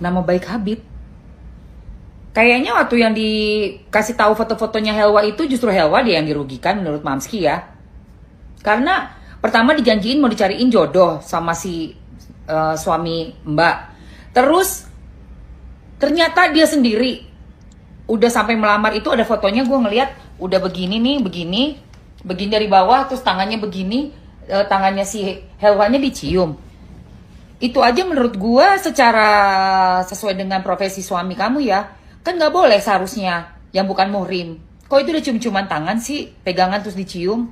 nama baik Habib. Kayaknya waktu yang dikasih tahu foto-fotonya Helwa itu justru Helwa dia yang dirugikan menurut Mamski ya. Karena pertama dijanjiin mau dicariin jodoh sama si suami Mbak. Terus ternyata dia sendiri udah sampai melamar itu ada fotonya, gue ngeliat udah begini nih, begini dari bawah, terus tangannya begini, tangannya si Helwanya dicium. Itu aja menurut gue secara sesuai dengan profesi suami kamu ya, kan nggak boleh seharusnya yang bukan muhrim. Kok itu udah cium-ciuman tangan sih, pegangan terus dicium?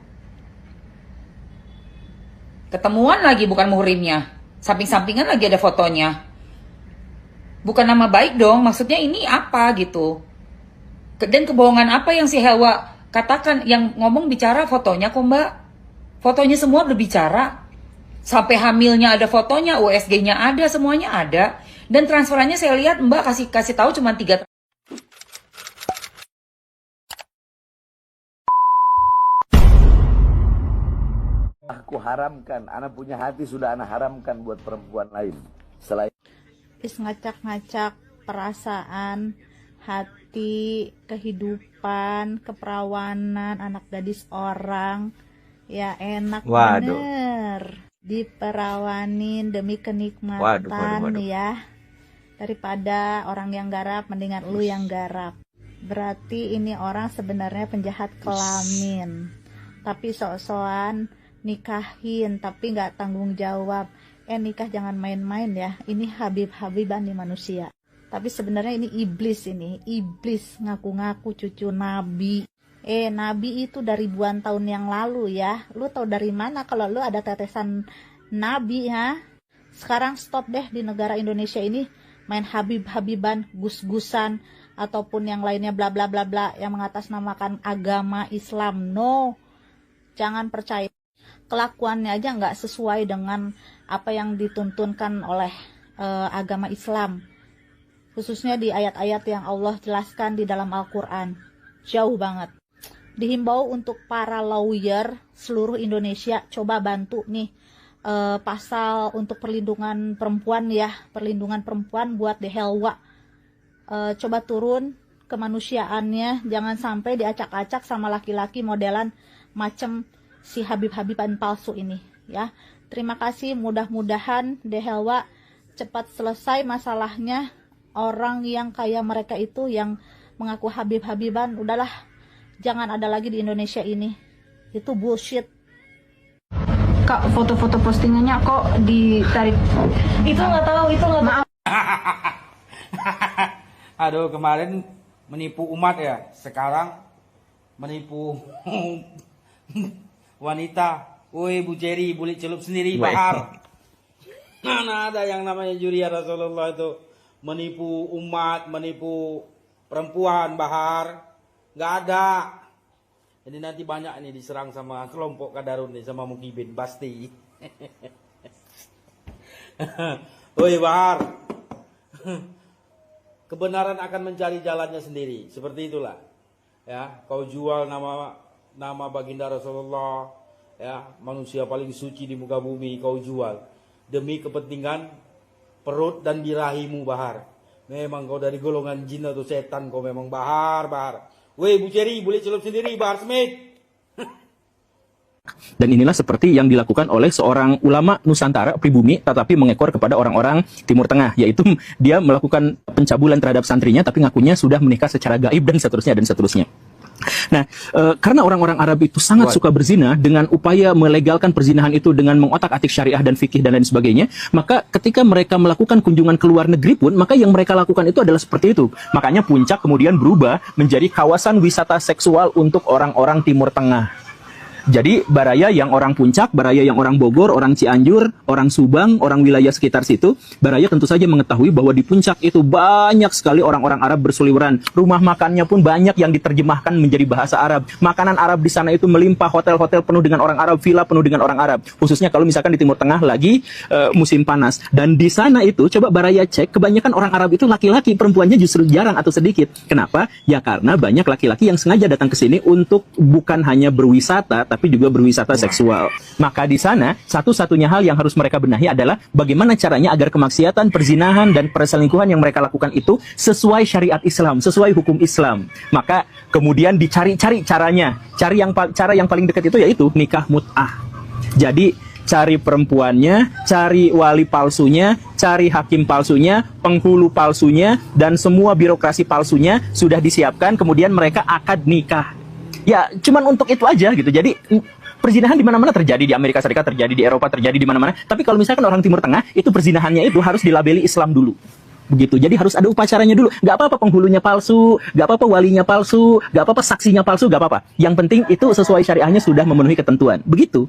Ketemuan lagi bukan muhrimnya, samping-sampingan lagi ada fotonya. Bukan nama baik dong, maksudnya ini apa gitu. Dan kebohongan apa yang si Helwa katakan, yang ngomong bicara fotonya kok Mbak. Fotonya semua berbicara. Sampai hamilnya ada fotonya, USG-nya ada, semuanya ada. Dan transferannya saya lihat Mbak kasih tahu cuma 3. Aku haramkan, anak punya hati sudah anak haramkan buat perempuan lain. Selain ngacak-ngacak perasaan, hati, kehidupan, keperawanan anak gadis orang. Ya enak bener diperawanin demi kenikmatan ya. Daripada orang yang garap, mendingan lu yang garap. Berarti ini orang sebenarnya penjahat kelamin, tapi sok-sokan nikahin tapi nggak tanggung jawab. Nikah jangan main-main ya. Ini Habib-Habiban nih manusia. Tapi sebenarnya ini iblis, ngaku-ngaku cucu Nabi. Nabi itu dari ribuan tahun yang lalu ya. Lu tahu dari mana kalau lu ada tetesan Nabi ha? Sekarang stop deh di negara Indonesia ini main Habib-Habiban, gus-gusan ataupun yang lainnya bla bla bla bla yang mengatasnamakan agama Islam. No. Jangan percaya. Kelakuannya aja nggak sesuai dengan apa yang dituntunkan oleh agama Islam, khususnya di ayat-ayat yang Allah jelaskan di dalam Al-Quran. Jauh banget. Dihimbau untuk para lawyer seluruh Indonesia, coba bantu nih pasal untuk perlindungan perempuan ya, perlindungan perempuan buat The Helwa. Coba turun kemanusiaannya, jangan sampai diacak-acak sama laki-laki modelan macem si Habib-Habiban palsu ini ya. Terima kasih, mudah-mudahan The Helwa cepat selesai masalahnya. Orang yang kayak mereka itu yang mengaku Habib-Habiban, udahlah jangan ada lagi di Indonesia ini. Itu bullshit. Kak, foto-foto postingannya kok ditarik? Itu nggak tahu, itu nggak tahu. Aduh, kemarin menipu umat ya, sekarang menipu wanita. Woi Bu Jerry, boleh celup sendiri Bahar. Mana ada yang namanya Juria Rasulullah itu menipu umat, menipu perempuan Bahar. Nggak ada. Jadi nanti banyak nih diserang sama kelompok Kadarun nih, sama Mukibin pasti. Woi Bahar. Kebenaran akan mencari jalannya sendiri, seperti itulah. Ya, kau jual nama baginda Rasulullah, ya, manusia paling suci di muka bumi, kau jual demi kepentingan perut dan birahimu Bahar. Memang kau dari golongan jin atau setan, kau memang Bahar. Weh Bu Jerry, boleh celup sendiri Bahar Smith. Dan inilah seperti yang dilakukan oleh seorang ulama Nusantara pribumi tetapi mengekor kepada orang-orang Timur Tengah, yaitu dia melakukan pencabulan terhadap santrinya tapi ngakunya sudah menikah secara gaib dan seterusnya. Nah, karena orang-orang Arab itu sangat suka berzina, dengan upaya melegalkan perzinahan itu dengan mengotak-atik syariah dan fikih dan lain sebagainya, maka ketika mereka melakukan kunjungan ke luar negeri pun, maka yang mereka lakukan itu adalah seperti itu. Makanya Puncak kemudian berubah menjadi kawasan wisata seksual untuk orang-orang Timur Tengah. Jadi Baraya yang orang Puncak, Baraya yang orang Bogor, orang Cianjur, orang Subang, orang wilayah sekitar situ, Baraya tentu saja mengetahui bahwa di Puncak itu banyak sekali orang-orang Arab berseliweran. Rumah makannya pun banyak yang diterjemahkan menjadi bahasa Arab. Makanan Arab di sana itu melimpah, hotel-hotel penuh dengan orang Arab, villa penuh dengan orang Arab. Khususnya kalau misalkan di Timur Tengah lagi musim panas. Dan di sana itu, coba Baraya cek, kebanyakan orang Arab itu laki-laki, perempuannya justru jarang atau sedikit. Kenapa? Ya karena banyak laki-laki yang sengaja datang ke sini untuk bukan hanya berwisata, tapi juga berwisata seksual. Maka di sana, satu-satunya hal yang harus mereka benahi adalah bagaimana caranya agar kemaksiatan, perzinahan, dan perselingkuhan yang mereka lakukan itu sesuai syariat Islam, sesuai hukum Islam. Maka kemudian dicari-cari caranya. Cara yang paling dekat itu yaitu nikah mut'ah. Jadi cari perempuannya, cari wali palsunya, cari hakim palsunya, penghulu palsunya, dan semua birokrasi palsunya sudah disiapkan, kemudian mereka akad nikah. Ya, cuman untuk itu aja gitu. Jadi perzinahan di mana-mana terjadi, di Amerika Serikat terjadi, di Eropa terjadi, di mana-mana. Tapi kalau misalkan orang Timur Tengah, itu perzinahannya itu harus dilabeli Islam dulu. Begitu. Jadi harus ada upacaranya dulu. Gak apa-apa penghulunya palsu, gak apa-apa walinya palsu, gak apa-apa saksinya palsu, gak apa-apa. Yang penting itu sesuai syariahnya sudah memenuhi ketentuan. Begitu.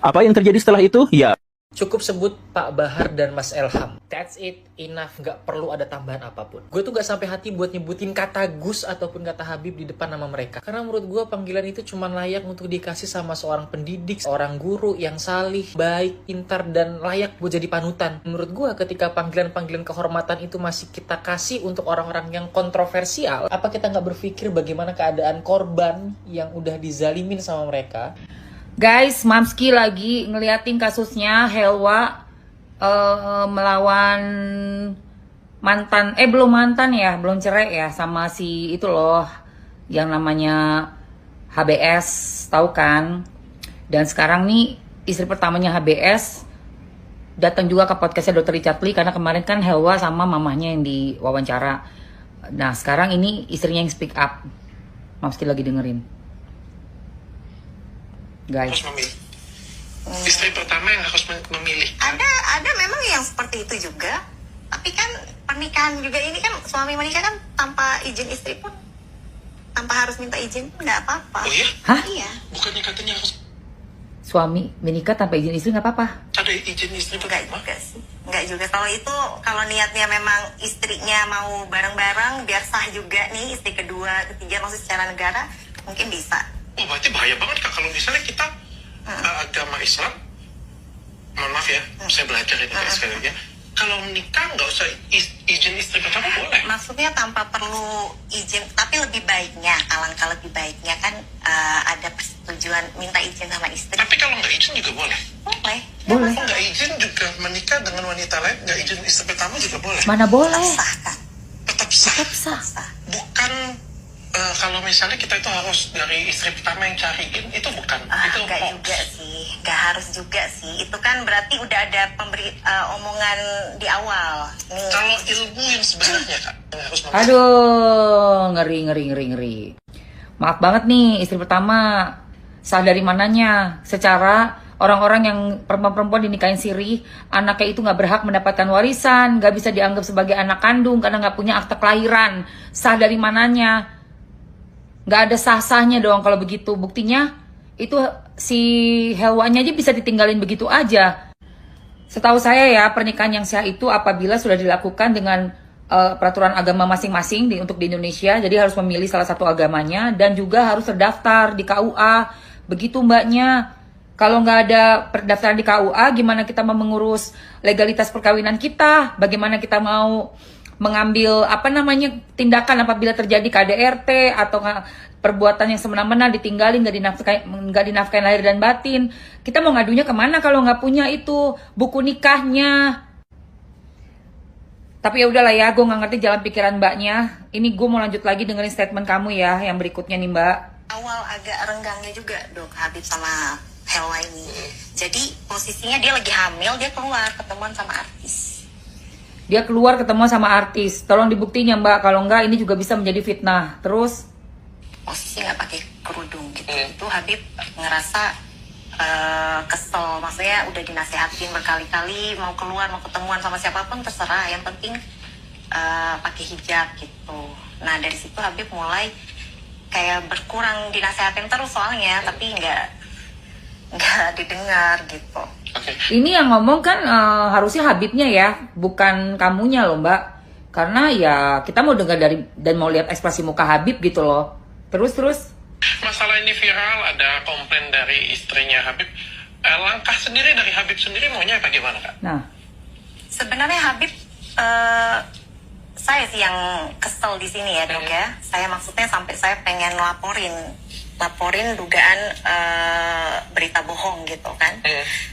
Apa yang terjadi setelah itu? Ya. Cukup sebut Pak Bahar dan Mas Elham. That's it, enough, nggak perlu ada tambahan apapun. Gue tuh gak sampai hati buat nyebutin kata Gus ataupun kata Habib di depan nama mereka. Karena menurut gue panggilan itu cuma layak untuk dikasih sama seorang pendidik, seorang guru yang salih, baik, pintar, dan layak buat jadi panutan. Menurut gue ketika panggilan-panggilan kehormatan itu masih kita kasih untuk orang-orang yang kontroversial, apa kita nggak berpikir bagaimana keadaan korban yang udah dizalimin sama mereka? Guys, Mamski lagi ngeliatin kasusnya Helwa melawan mantan, belum cerai ya, sama si itu loh yang namanya HBS, tahu kan? Dan sekarang nih istri pertamanya HBS datang juga ke podcastnya Dr. Richard Lee, karena kemarin kan Helwa sama mamahnya yang diwawancara. Nah sekarang ini istrinya yang speak up. Mamski lagi dengerin. Guys. Harus memilih. Istri pertama yang harus memilih. Ada memang yang seperti itu juga. Tapi kan pernikahan juga ini kan, suami menikah kan tanpa izin istri pun, tanpa harus minta izin pun nggak apa-apa. Oh iya? Hah? Iya. Bukannya katanya harus Suami menikah tanpa izin istri nggak apa-apa? ada izin istri Enggak pertama? juga sih. Enggak juga. Kalau itu, kalau niatnya memang istrinya mau bareng-bareng, biar sah juga nih istri kedua, ketiga, maksud secara negara, mungkin bisa. Oh berarti bahaya banget Kak kalau misalnya kita agama Islam, mohon maaf ya, saya belajar ini sekali lagi ya. Kalau menikah nggak usah izin istri pertama boleh. Maksudnya tanpa perlu izin, tapi lebih baiknya, alangkah lebih baiknya kan ada persetujuan minta izin sama istri. Tapi kalau nggak izin juga boleh. Boleh. Boleh. Kalau nggak izin juga menikah dengan wanita lain, nggak izin istri pertama juga boleh. Mana boleh? Sah kan? Tetap sah. Tetap sah. Sah. Bukan kalau misalnya kita itu harus dari istri pertama yang cariin, itu bukan. Itu Enggak hoax. juga sih, enggak harus juga sih. Itu kan berarti udah ada omongan di awal. Nih. Kalau ilmu yang sebenarnya Kak, yang harus memilih. Aduh, ngeri. Maaf banget nih, istri pertama sah dari mananya? Secara orang-orang yang perempuan-perempuan dinikahin siri, anaknya itu nggak berhak mendapatkan warisan, nggak bisa dianggap sebagai anak kandung karena nggak punya akte kelahiran. Sah dari mananya? Nggak ada sah-sahnya dong kalau begitu. Buktinya itu si Helwanya aja bisa ditinggalin begitu aja. Setahu saya ya, pernikahan yang sah itu apabila sudah dilakukan dengan peraturan agama masing-masing untuk di Indonesia. Jadi harus memilih salah satu agamanya dan juga harus terdaftar di KUA. Begitu mbaknya. Kalau nggak ada pendaftaran di KUA, gimana kita mau mengurus legalitas perkawinan kita? Bagaimana kita mau mengambil tindakan apabila terjadi KDRT atau perbuatan yang semena-mena, ditinggalin, nggak dinafkahin lahir dan batin? Kita mau ngadunya kemana kalau nggak punya itu buku nikahnya? Tapi ya udahlah ya, gue nggak ngerti jalan pikiran mbaknya. Ini gue mau lanjut lagi dengerin statement kamu ya, yang berikutnya nih mbak. Awal agak renggangnya juga dok Habib sama Helwa ini. Jadi posisinya dia lagi hamil, dia keluar ketemuan sama artis. Dia keluar ketemu sama artis. Tolong dibuktinya mbak, kalau enggak ini juga bisa menjadi fitnah. Terus? Posisi nggak pakai kerudung gitu. Itu Habib ngerasa kesel. Maksudnya udah dinasehatin berkali-kali, mau keluar, mau ketemuan sama siapapun terserah. Yang penting pakai hijab gitu. Nah dari situ Habib mulai kayak berkurang, dinasehatin terus soalnya, tapi nggak didengar gitu. Okay. Ini yang ngomong kan harusnya Habibnya ya, bukan kamunya loh mbak. Karena ya kita mau dengar dari dan mau lihat ekspresi muka Habib gitu loh. Terus. Masalah ini viral, ada komplain dari istrinya Habib. Langkah sendiri dari Habib sendiri maunya bagaimana Kak? Nah, sebenarnya Habib, saya sih yang kesel di sini ya dok ya. Saya maksudnya sampai saya pengen laporin laporin dugaan berita bohong gitu kan.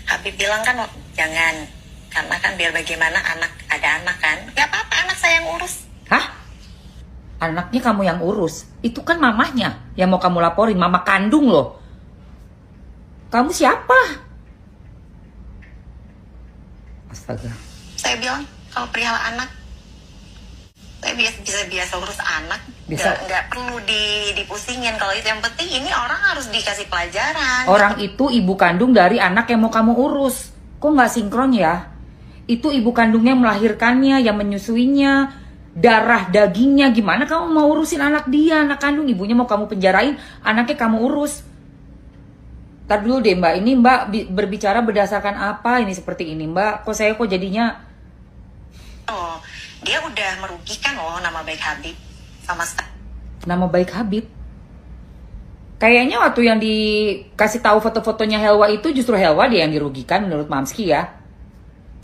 Habib bilang kan jangan, karena kan biar bagaimana ada anak kan. Gak apa-apa, anak saya yang urus. Hah? Anaknya kamu yang urus? Itu kan mamahnya yang mau kamu laporin, mama kandung loh. Kamu siapa? Astaga. Saya bilang kalau perihal anak, saya biasa urus anak. Bisa. Nggak perlu dipusingin kalau itu. Yang penting ini orang harus dikasih pelajaran. Orang itu ibu kandung dari anak yang mau kamu urus. Kok nggak sinkron ya? Itu ibu kandungnya melahirkannya, yang menyusuinya, darah dagingnya. Gimana kamu mau urusin anak dia, anak kandung? Ibunya mau kamu penjarain, anaknya kamu urus. Ntar dulu deh Mbak, ini Mbak berbicara berdasarkan apa ini seperti ini Mbak? Kok saya jadinya... Oh, dia udah merugikan loh nama baik Habib sama sekali. Nama baik Habib? Kayaknya waktu yang dikasih tahu foto-fotonya Helwa itu justru Helwa dia yang dirugikan menurut Mamski ya.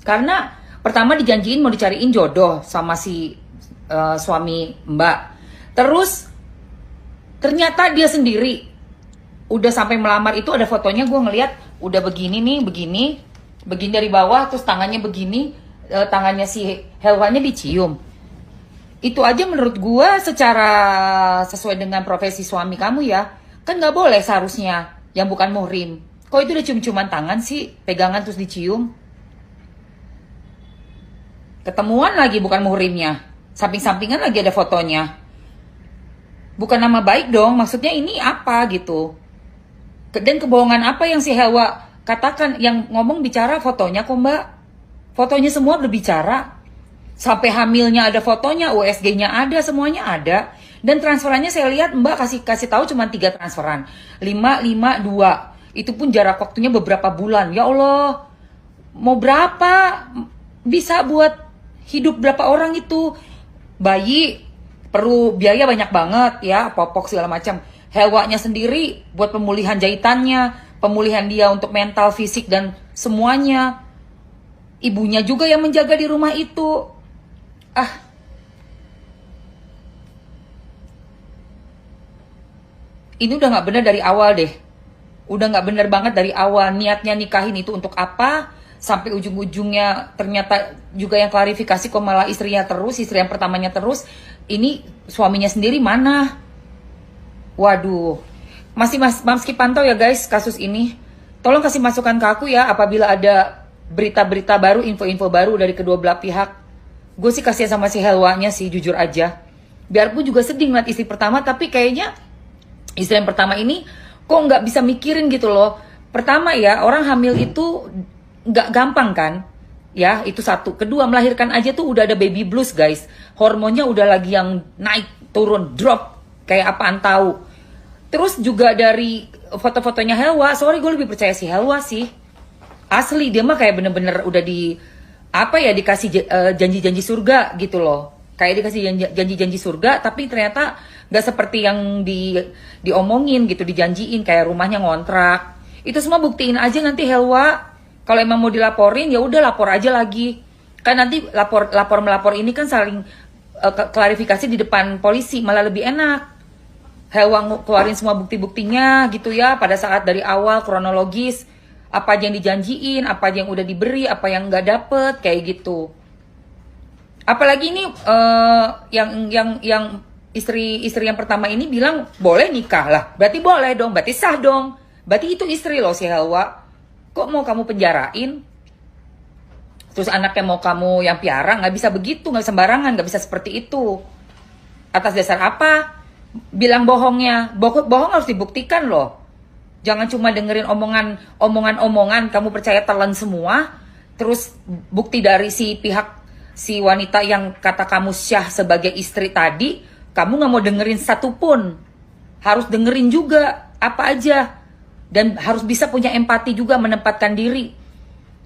Karena pertama dijanjiin mau dicariin jodoh sama si suami Mbak. Terus ternyata dia sendiri udah sampai melamar itu ada fotonya, gue ngeliat udah begini nih, begini dari bawah, terus tangannya begini, tangannya si Helwanya dicium. Itu aja menurut gue secara sesuai dengan profesi suami kamu ya, kan nggak boleh seharusnya yang bukan muhrim. Kok itu udah cium-ciuman tangan sih, pegangan terus dicium? Ketemuan lagi bukan muhrimnya, samping-sampingan lagi ada fotonya. Bukan nama baik dong, maksudnya ini apa gitu. Dan kebohongan apa yang si Helwa katakan, yang ngomong bicara fotonya kok Mbak. Fotonya semua berbicara. Sampai hamilnya ada fotonya, USG-nya ada, semuanya ada. Dan transferannya saya lihat Mbak kasih tahu cuma 3 transferan. 5, 5, 2. Itu pun jarak waktunya beberapa bulan. Ya Allah, mau berapa? Bisa buat hidup berapa orang itu? Bayi perlu biaya banyak banget ya, popok segala macam. Helwanya sendiri buat pemulihan jahitannya, pemulihan dia untuk mental, fisik, dan semuanya. Ibunya juga yang menjaga di rumah itu. Ini udah gak benar dari awal deh. Udah gak benar banget dari awal. Niatnya nikahin itu untuk apa? Sampai ujung-ujungnya ternyata juga yang klarifikasi kok malah istrinya terus, istri yang pertamanya terus. Ini suaminya sendiri mana? Waduh, masih Mamski pantau ya guys kasus ini. Tolong kasih masukan ke aku ya apabila ada berita-berita baru, info-info baru dari kedua belah pihak. Gue sih kasihan sama si Helwanya sih, jujur aja. Biarpun juga sedih ngeliat istri pertama, tapi kayaknya istri yang pertama ini kok nggak bisa mikirin gitu loh. Pertama ya, orang hamil itu nggak gampang kan? Ya, itu satu. Kedua, melahirkan aja tuh udah ada baby blues guys. Hormonnya udah lagi yang naik, turun, drop. Kayak apaan tahu. Terus juga dari foto-fotonya Helwa, sorry gue lebih percaya si Helwa sih. Asli dia mah kayak bener-bener udah dikasih janji-janji surga gitu loh. Kayak dikasih janji-janji surga, tapi ternyata nggak seperti yang diomongin gitu, dijanjiin kayak rumahnya ngontrak. Itu semua buktiin aja nanti Helwa. Kalau emang mau dilaporin ya udah lapor aja lagi. Kan nanti lapor melapor ini kan saling klarifikasi di depan polisi, malah lebih enak. Helwa keluarin semua bukti-buktinya gitu ya, pada saat dari awal kronologis, apa aja yang dijanjiin, apa aja yang udah diberi, apa yang nggak dapet, kayak gitu. Apalagi ini yang istri yang pertama ini bilang boleh nikah lah, berarti boleh dong, berarti sah dong, berarti itu istri loh si Helwa. Kok mau kamu penjarain? Terus anaknya mau kamu yang piara, nggak bisa begitu, nggak sembarangan, nggak bisa seperti itu. Atas dasar apa? Bilang bohongnya, bohong harus dibuktikan loh. Jangan cuma dengerin omongan, kamu percaya telan semua. Terus bukti dari si wanita yang kata kamu syah sebagai istri tadi, kamu nggak mau dengerin satupun. Harus dengerin juga apa aja, dan harus bisa punya empati juga, menempatkan diri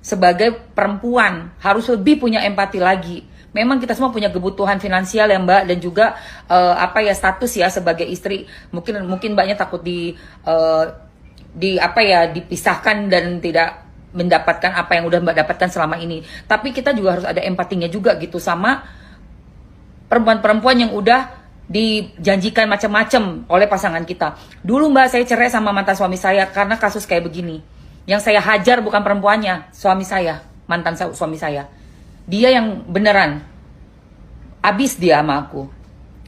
sebagai perempuan, harus lebih punya empati lagi. Memang kita semua punya kebutuhan finansial ya Mbak, dan juga status ya sebagai istri. Mungkin Mbaknya takut dipisahkan dan tidak mendapatkan apa yang udah Mbak dapatkan selama ini. Tapi kita juga harus ada empatinya juga gitu sama perempuan-perempuan yang udah dijanjikan macam-macam oleh pasangan kita. Dulu Mbak, saya cerai sama mantan suami saya karena kasus kayak begini. Yang saya hajar bukan perempuannya, suami saya, mantan suami saya. Dia yang beneran abis dia sama aku.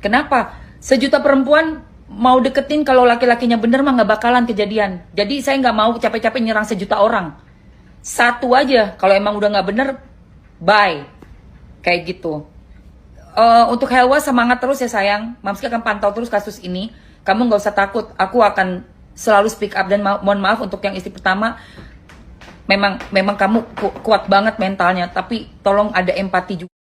Kenapa? Sejuta perempuan mau deketin, kalau laki-lakinya bener mah nggak bakalan kejadian. Jadi saya nggak mau capek-capek nyerang sejuta orang. Satu aja, kalau emang udah nggak bener, bye. Kayak gitu. Untuk Helwa, semangat terus ya sayang. Mamski akan pantau terus kasus ini. Kamu nggak usah takut. Aku akan selalu speak up. Dan mohon maaf untuk yang istri pertama. Memang kamu kuat banget mentalnya. Tapi tolong ada empati juga.